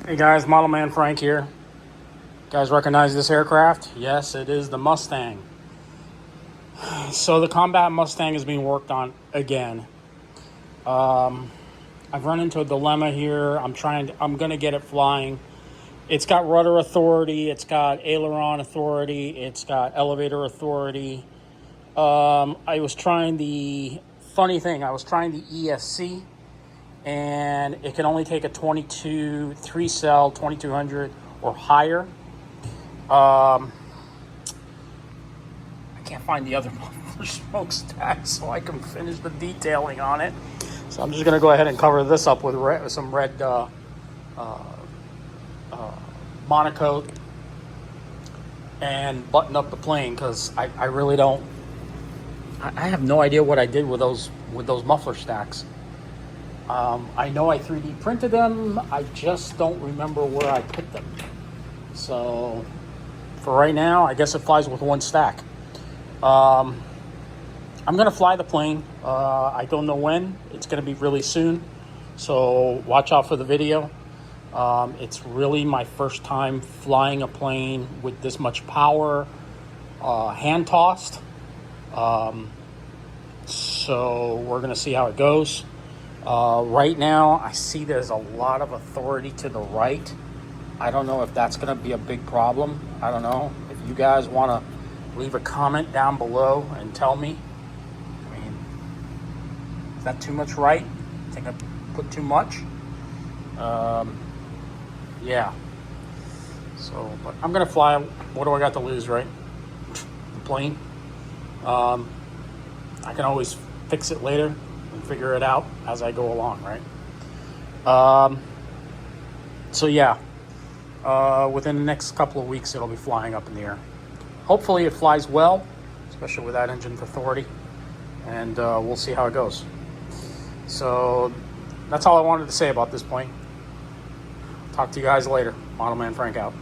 Hey guys, Model Man Frank here. You guys recognize this aircraft? Yes, it is the Mustang. So the combat Mustang is being worked on again. I've run into a dilemma here. I'm gonna get it flying. It's got rudder authority, it's got aileron authority, it's got elevator authority. I was trying the ESC, and it can only take a 22 3-cell 2200 or higher. I can't find the other muffler smokestack so I can finish the detailing on it. So I'm just going to go ahead and cover this up with some red monocoat and button up the plane, because I really don't. I have no idea what I did with those muffler stacks. I know I 3D printed them. I just don't remember where I put them. So for right now, I guess it flies with one stack. I'm going to fly the plane. I don't know when. It's going to be really soon. So watch out for the video. It's really my first time flying a plane with this much power, hand tossed. So we're going to see how it goes. Right now, I see there's a lot of authority to the right. I don't know if that's going to be a big problem. I don't know. If you guys want to leave a comment down below and tell me. I mean, is that too much right? I think I put too much. Yeah. So, but I'm going to fly. What do I got to lose, right? The plane. I can always fix it later and figure it out as I go along, right? So yeah, within the next couple of weeks, it'll be flying up in the air. Hopefully it flies well, especially with that engine authority, and we'll see how it goes. So that's all I wanted to say about this plane. Talk to you guys later. Model Man Frank out.